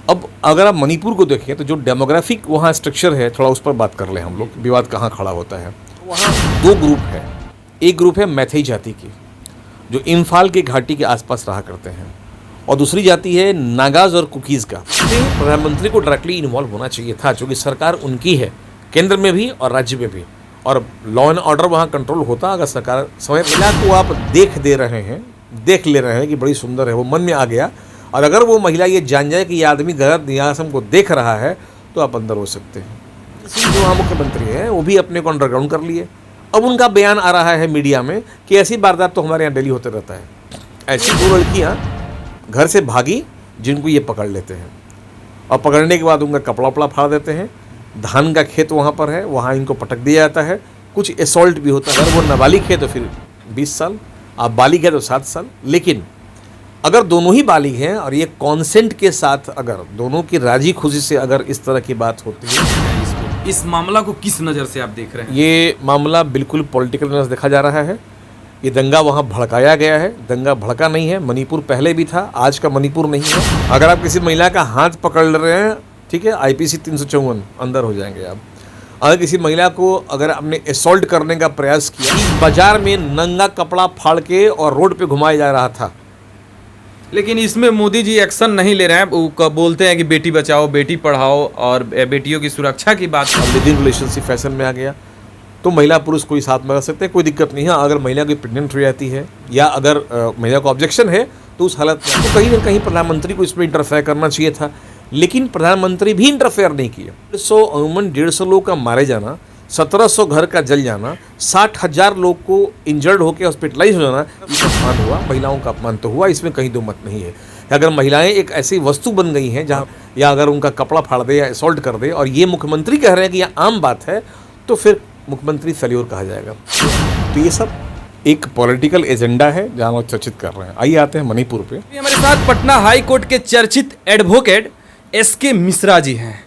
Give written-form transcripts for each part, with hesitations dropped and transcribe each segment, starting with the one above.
अब अगर आप मणिपुर को देखें तो जो डेमोग्राफिक वहाँ स्ट्रक्चर है, थोड़ा उस पर बात कर लें हम लोग, विवाद कहाँ खड़ा होता है। वहाँ दो ग्रुप है। एक ग्रुप है मैथई जाति की, जो इम्फाल के घाटी के आसपास रहा करते हैं, और दूसरी जाति है नागाज और कुकीज़ का। प्रधानमंत्री को डायरेक्टली इन्वॉल्व होना चाहिए था, क्योंकि सरकार उनकी है, केंद्र में भी और राज्य में भी, और लॉ एंड ऑर्डर वहाँ कंट्रोल होता अगर सरकार समय। महिला को आप देख ले रहे हैं कि बड़ी सुंदर है, वो मन में आ गया, और अगर वो महिला ये जान जाए कि ये आदमी गलत नियासम को देख रहा है तो आप अंदर हो सकते हैं। जो वहाँ मुख्यमंत्री हैं वो भी अपने को अंडरग्राउंड कर लिए। अब उनका बयान आ रहा है मीडिया में कि ऐसी वारदात तो हमारे यहाँ डेली होते रहता है। ऐसी दो लड़कियाँ घर से भागी जिनको ये पकड़ लेते हैं, और पकड़ने के बाद उनका कपड़ा वपड़ा फाड़ देते हैं। धान का खेत वहाँ पर है, वहाँ इनको पटक दिया जाता है। कुछ असॉल्ट भी होता है। अगर वो नाबालिग है तो फिर 20 साल, आप बालिग है तो 7 साल। लेकिन अगर दोनों ही बालिग हैं और ये कॉन्सेंट के साथ, अगर दोनों की राजी खुशी से अगर इस तरह की बात होती है, इस मामला को किस नज़र से आप देख रहे हैं? ये मामला बिल्कुल पॉलिटिकल नज़र देखा जा रहा है। ये दंगा वहाँ भड़काया गया है, दंगा भड़का नहीं है। मणिपुर पहले भी था, आज का मणिपुर नहीं है। अगर आप किसी महिला का हाथ पकड़ रहे हैं, ठीक है, IPC 354 अंदर हो जाएंगे आप। अगर किसी महिला को अगर आपने असॉल्ट करने का प्रयास किया, बाजार में नंगा कपड़ा फाड़ के और रोड पे घुमाया जा रहा था। लेकिन इसमें मोदी जी एक्शन नहीं ले रहे हैं। वो बोलते हैं कि बेटी बचाओ बेटी पढ़ाओ और बेटियों की सुरक्षा की बात। लिव इन रिलेशनशिप फैशन में आ गया तो महिला पुरुष कोई साथ में रह सकते हैं, कोई दिक्कत नहीं है। अगर महिला कोई प्रेग्नेंट हो जाती है या अगर महिला को ऑब्जेक्शन है तो उस हालत में तो कहीं ना कहीं प्रधानमंत्री को इसमें इंटरफेयर करना चाहिए था, लेकिन प्रधानमंत्री भी इंटरफेयर नहीं किया। 150 लोग का मारे जाना, 1700 घर का जल जाना, 60,000 लोग को इंजर्ड होकर हॉस्पिटलाइज हो जाना, ये अपमान हुआ। महिलाओं का अपमान तो हुआ, इसमें कहीं दो मत नहीं है। अगर महिलाएं एक ऐसी वस्तु बन गई हैं जहाँ, या अगर उनका कपड़ा फाड़ दे या असॉल्ट कर दे और ये मुख्यमंत्री कह रहे हैं कि यह आम बात है, तो फिर मुख्यमंत्री फेल्योर कहा जाएगा। तो ये सब एक पॉलिटिकल एजेंडा है जहाँ लोग चर्चित कर रहे हैं। आइए आते हैं मणिपुर पे। हमारे साथ पटना हाई कोर्ट के चर्चित एडवोकेट SK मिश्रा जी हैं।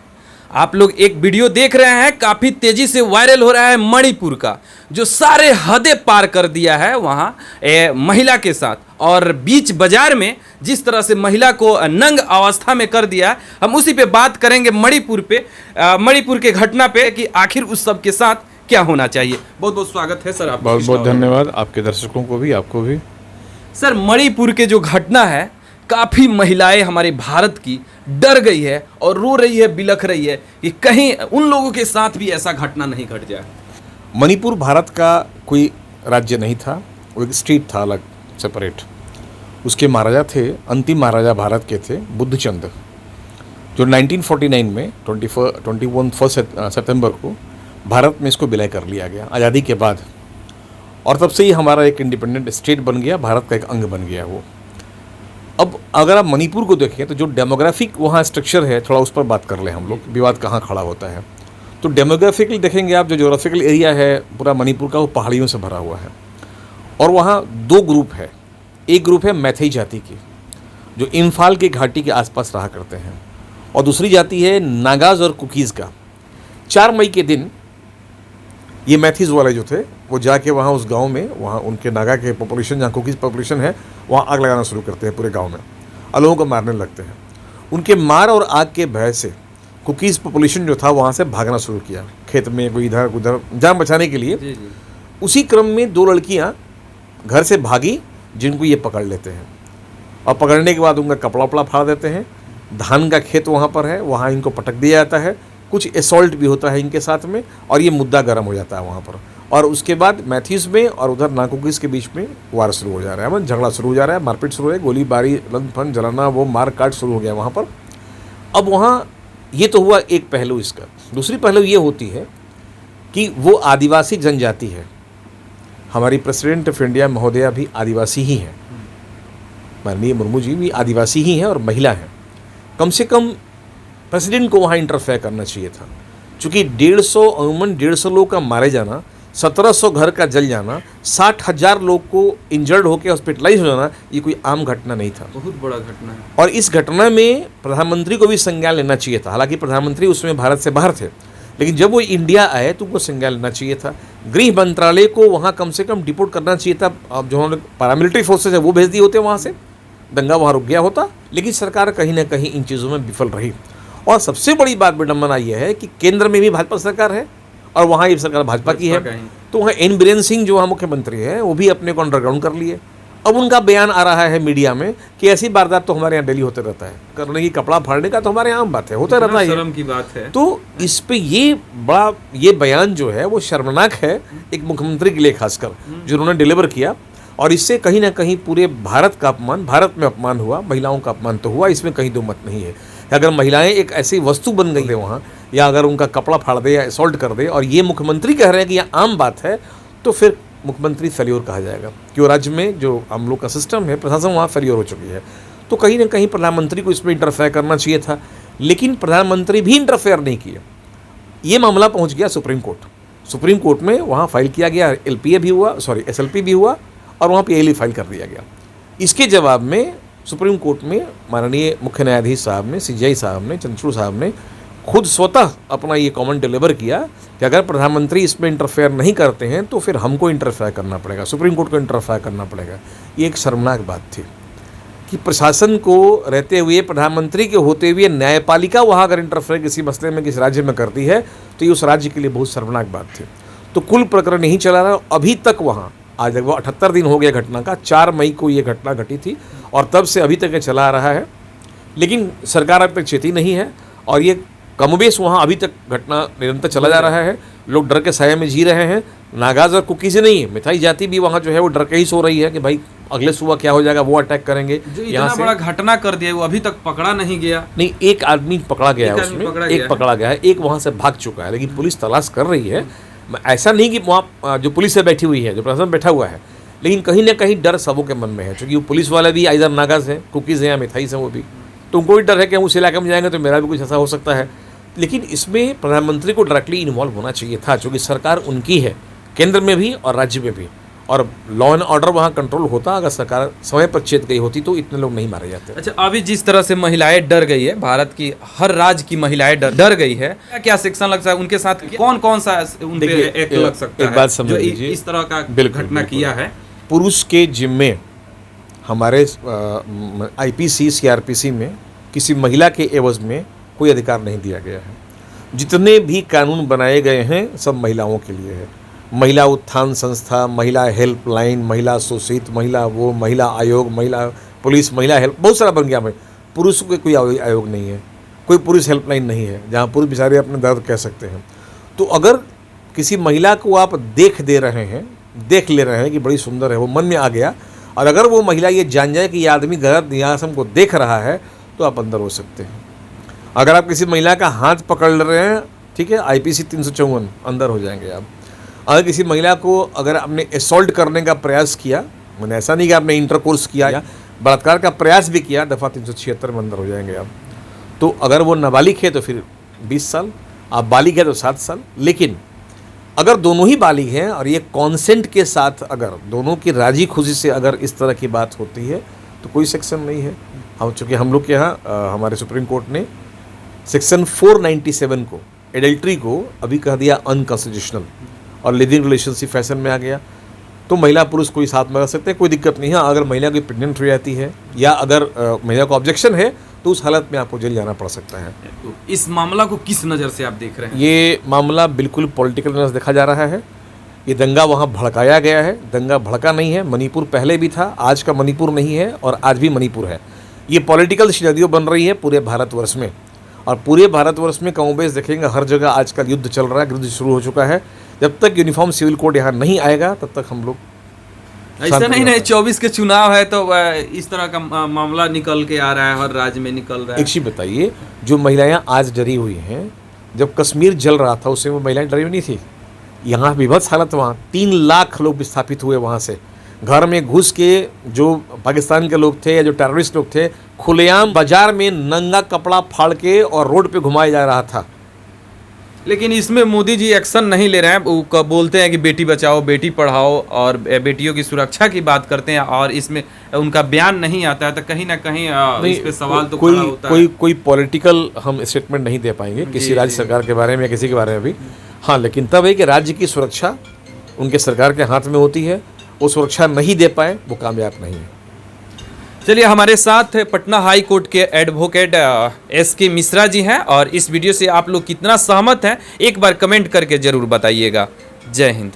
आप लोग एक वीडियो देख रहे हैं, काफ़ी तेज़ी से वायरल हो रहा है मणिपुर का, जो सारे हदें पार कर दिया है वहाँ महिला के साथ, और बीच बाजार में जिस तरह से महिला को नंग अवस्था में कर दिया। हम उसी पे बात करेंगे, मणिपुर पे, मणिपुर के घटना पे, कि आखिर उस सब के साथ क्या होना चाहिए। बहुत बहुत स्वागत है सर आपका। बहुत बहुत धन्यवाद आपके दर्शकों को भी, आपको भी। सर, मणिपुर के जो घटना है, काफ़ी महिलाएं हमारे भारत की डर गई है और रो रही है, बिलख रही है कि कहीं उन लोगों के साथ भी ऐसा घटना नहीं घट जाए। मणिपुर भारत का कोई राज्य नहीं था, वो एक स्टेट था अलग, सेपरेट। उसके महाराजा थे, अंतिम महाराजा भारत के थे बुद्धचंद, जो 1949 में 21 सितंबर को भारत में इसको विलय कर लिया गया आज़ादी के बाद, और तब से ही हमारा एक इंडिपेंडेंट स्टेट बन गया, भारत का एक अंग बन गया वो। अब अगर आप मणिपुर को देखें तो जो डेमोग्राफिक वहाँ स्ट्रक्चर है, थोड़ा उस पर बात कर लें हम लोग, विवाद कहाँ खड़ा होता है। तो डेमोग्राफिकली देखेंगे आप, जो जोग्राफिकल एरिया है पूरा मणिपुर का, वो पहाड़ियों से भरा हुआ है, और वहाँ दो ग्रुप है। एक ग्रुप है मैथई जाति की, जो इम्फाल के घाटी के आसपास रहा करते हैं, और दूसरी जाति है नागाज और कुकीज़ का। 4 मई के दिन ये मैथीज़ वाले जो थे वो जाके वहाँ उस गांव में, वहाँ उनके नागा के पॉपुलेशन, जहाँ कुकीज़ पॉपुलेशन है, वहाँ आग लगाना शुरू करते हैं पूरे गांव में, और लोगों को मारने लगते हैं। उनके मार और आग के भय से कुकीज़ पॉपुलेशन जो था वहाँ से भागना शुरू किया, खेत में कोई इधर उधर, जान बचाने के लिए। उसी क्रम में 2 लड़कियाँ घर से भागी जिनको ये पकड़ लेते हैं, और पकड़ने के बाद उनका कपड़ा वपड़ा फाड़ देते हैं। धान का खेत वहाँ पर है, वहाँ इनको पटक दिया जाता है। कुछ असॉल्ट भी होता है इनके साथ में, और ये मुद्दा गर्म हो जाता है वहाँ पर। और उसके बाद मैथीज़ में और उधर नाकुकीज़ के बीच में वार शुरू हो जा रहा है, मतलब झगड़ा शुरू हो जा रहा है, मारपीट शुरू है, गोलीबारी, लंथपन, जलाना, वो मार काट शुरू हो गया वहाँ पर। अब वहाँ ये तो हुआ एक पहलू इसका। दूसरी पहलू ये होती है कि वो आदिवासी जनजाति है। हमारी प्रेसिडेंट ऑफ इंडिया महोदया भी आदिवासी ही हैं, माननीय मुर्मू जी भी आदिवासी ही हैं और महिला हैं। कम से कम प्रेसिडेंट को वहाँ इंटरफेयर करना चाहिए था, क्योंकि 150 लोग का मारे जाना, 1700 घर का जल जाना, 60,000 लोग को इंजर्ड होकर हॉस्पिटलाइज हो जाना, ये कोई आम घटना नहीं था। बहुत बड़ा घटना है। और इस घटना में प्रधानमंत्री को भी संज्ञान लेना चाहिए था। हालांकि प्रधानमंत्री उसमें भारत से बाहर थे, लेकिन जब वो इंडिया आए तो उनको संज्ञान लेना चाहिए था। गृह मंत्रालय को वहाँ कम से कम डिपोर्ट करना चाहिए था। अब जो पैरामिलिट्री फोर्सेज है वो भेज दिए होते वहाँ से, दंगा वहाँ रुक गया होता, लेकिन सरकार कहीं ना कहीं इन चीज़ों में विफल रही। और सबसे बड़ी बात विडम्बना यह है कि केंद्र में भी भाजपा सरकार है और वहाँ ये सरकार भाजपा की है। तो वहाँ एन बीरेन सिंह जो वहाँ मुख्यमंत्री हैं वो भी अपने को अंडरग्राउंड कर लिए। अब उनका बयान आ रहा है मीडिया में कि ऐसी वारदात तो हमारे यहाँ डेली होते रहता है, करने की कपड़ा फाड़ने का तो हमारे यहाँ आम बात है, होता रहता है, शर्म की बात है। तो इस पे ये बयान जो है वो शर्मनाक है एक मुख्यमंत्री के लिए खासकर, जो उन्होंने डिलीवर किया। और इससे कहीं ना कहीं पूरे भारत का अपमान, भारत में अपमान हुआ, महिलाओं का अपमान तो हुआ, इसमें कहीं दो मत नहीं है। अगर महिलाएं एक ऐसी वस्तु बन गई है वहाँ, या अगर उनका कपड़ा फाड़ दे या असॉल्ट कर दे और ये मुख्यमंत्री कह रहे हैं कि यह आम बात है, तो फिर मुख्यमंत्री फेल्योर कहा जाएगा कि वो राज्य में जो हम लोग का सिस्टम है, प्रशासन वहाँ फेल्योर हो चुकी है। तो कहीं ना कहीं प्रधानमंत्री को इसमें इंटरफेयर करना चाहिए था, लेकिन प्रधानमंत्री भी इंटरफेयर नहीं किए। ये मामला पहुँच गया सुप्रीम कोर्ट में, वहाँ फाइल किया गया, एलपीए भी हुआ, सॉरी एसएलपी भी हुआ और वहाँ पीएलई फाइल कर दिया गया। इसके जवाब में सुप्रीम कोर्ट में माननीय मुख्य न्यायाधीश साहब ने, सीजेआई साहब ने, चंद्रचूड़ साहब ने खुद स्वतः अपना ये कमेंट डिलीवर किया कि अगर प्रधानमंत्री इसमें इंटरफेयर नहीं करते हैं तो फिर हमको इंटरफेयर करना पड़ेगा, सुप्रीम कोर्ट को इंटरफेयर करना पड़ेगा। ये एक शर्मनाक बात थी कि प्रशासन को रहते हुए, प्रधानमंत्री के होते हुए न्यायपालिका वहाँ अगर इंटरफेयर किसी मसले में किसी राज्य में करती है तो ये उस राज्य के लिए बहुत शर्मनाक बात थी। तो कुल प्रकरण नहीं चला रहा अभी तक वहाँ, आज लगभग 78 दिन हो गया घटना का, 4 मई को ये घटना घटी थी और तब से अभी तक ये चला आ रहा है, लेकिन सरकार अब तक चेती नहीं है और ये कमोबेश वहाँ अभी तक घटना निरंतर चला जा रहा है। लोग डर के साये में जी रहे हैं। नागाज और कुकी से नहीं, मिथाई जाति भी वहाँ जो है वो डर के ही सो रही है कि भाई अगले सुबह क्या हो जाएगा, वो अटैक करेंगे। जो इतना बड़ा घटना कर दिया वो अभी तक पकड़ा नहीं गया। नहीं, एक आदमी पकड़ा गया है उसमें, एक पकड़ा गया है, एक वहाँ से भाग चुका है, लेकिन पुलिस तलाश कर रही है। ऐसा नहीं कि वहाँ जो पुलिस से बैठी हुई है, जो प्रशासन बैठा हुआ है, लेकिन कहीं ना कहीं डर सबों के मन में है, क्योंकि वो पुलिस वाले भी इधर नागाज हैं, कुकीज़ हैं या मिथाईस हैं, वो भी, तो उनको भी डर है कि हम उस इलाके में जाएंगे तो मेरा भी कुछ ऐसा हो सकता है। लेकिन इसमें प्रधानमंत्री को डायरेक्टली इन्वॉल्व होना चाहिए था, क्योंकि सरकार उनकी है, केंद्र में भी और राज्य में भी, और लॉ एंड ऑर्डर वहाँ कंट्रोल होता। अगर सरकार समय पर चेत गई होती तो इतने लोग नहीं मारे जाते। अच्छा, अभी जिस तरह से महिलाएं डर गई है, भारत की हर राज्य की महिलाएं डर गई है, क्या सेक्शन लग सकता है उनके साथ, कौन कौन सा उन पे एक्ट लग सकता है? एक बात समझ लीजिए, इस तरह का घटना किया है। पुरुष के जिम्मे हमारे आईपीसी सीआरपीसी में किसी महिला के एवज में कोई अधिकार नहीं दिया गया है। जितने भी कानून बनाए गए हैं सब महिलाओं के लिए है। महिला उत्थान संस्था, महिला हेल्पलाइन, महिला शोषित, महिला वो, महिला आयोग, महिला पुलिस, महिला हेल्प, बहुत सारा बन गया। पुरुष को कोई आयोग नहीं है, कोई पुरुष हेल्पलाइन नहीं है जहाँ पुरुष बेचारे अपने दर्द कह सकते हैं। तो अगर किसी महिला को आप देख ले रहे हैं कि बड़ी सुंदर है, वो मन में आ गया, और अगर वो महिला ये जान जाए कि ये आदमी गलत यहाँ से हमको देख रहा है, तो आप अंदर हो सकते हैं। अगर आप किसी महिला का हाथ पकड़ रहे हैं, ठीक है, आईपीसी 354 अंदर हो जाएंगे आप। अगर किसी महिला को अगर आपने असॉल्ट करने का प्रयास किया, मैंने ऐसा नहीं कि आपने इंटरकोर्स किया, बलात्कार का प्रयास भी किया, दफ़ा 376 में अंदर हो जाएंगे आप। तो अगर वो नाबालिग है तो फिर 20 साल, आप बालिग है तो 7 साल। लेकिन अगर दोनों ही बालिग हैं और ये कॉन्सेंट के साथ, अगर दोनों की राजी खुशी से अगर इस तरह की बात होती है तो कोई सेक्शन नहीं है। हम चूँकि हम लोग के यहाँ हमारे सुप्रीम कोर्ट ने सेक्शन 497 को, एडल्ट्री को, अभी कह दिया अनकॉन्स्टिट्यूशनल और लिविंग रिलेशनशिप फैशन में आ गया। तो महिला पुरुष कोई साथ में रह सकते हैं, कोई दिक्कत नहीं है। अगर महिला कोई प्रेग्नेंट हो जाती है या अगर महिला को ऑब्जेक्शन है तो उस हालत में आपको जेल जाना पड़ सकता है। तो इस मामला को किस नज़र से आप देख रहे हैं? ये मामला बिल्कुल पॉलिटिकल नज़र देखा जा रहा है। ये दंगा वहाँ भड़काया गया है, दंगा भड़का नहीं है। मणिपुर पहले भी था, आज का मणिपुर नहीं है और आज भी मणिपुर है। ये पॉलिटिकल सिनेरियो बन रही है पूरे भारतवर्ष में, और पूरे भारतवर्ष में कमोबेश देखेंगे हर जगह आजकल युद्ध चल रहा है, युद्ध शुरू हो चुका है। जब तक यूनिफॉर्म सिविल कोड यहाँ नहीं आएगा तब तक हम लोग ऐसा नहीं 24 के चुनाव है तो इस तरह का मामला निकल के आ रहा है, हर राज्य में निकल रहा है। एक चीज़ बताइए, जो महिलाएं आज डरी हुई हैं, जब कश्मीर जल रहा था उससे वो महिलाएं डरी हुई नहीं थी। यहाँ विभत्स हालत, वहाँ 3 लाख लोग विस्थापित हुए वहाँ से। घर में घुस के जो पाकिस्तान के लोग थे या जो टेररिस्ट लोग थे, खुलेआम बाजार में नंगा कपड़ा फाड़ के और रोड पे घुमाया जा रहा था। लेकिन इसमें मोदी जी एक्शन नहीं ले रहे हैं। वो बोलते हैं कि बेटी बचाओ बेटी पढ़ाओ और बेटियों की सुरक्षा की बात करते हैं, और इसमें उनका बयान नहीं आता है, तो कहीं ना कहीं इस पे सवाल तो खड़ा होता है। कोई पॉलिटिकल हम स्टेटमेंट नहीं दे पाएंगे किसी राज्य सरकार के बारे में या किसी के बारे में भी। हाँ, लेकिन तब है कि राज्य की सुरक्षा उनके सरकार के हाथ में होती है, वो सुरक्षा नहीं दे पाए वो कामयाब नहीं है। चलिए, हमारे साथ पटना हाई कोर्ट के एडवोकेट SK मिश्रा जी हैं और इस वीडियो से आप लोग कितना सहमत हैं एक बार कमेंट करके ज़रूर बताइएगा। जय हिंद।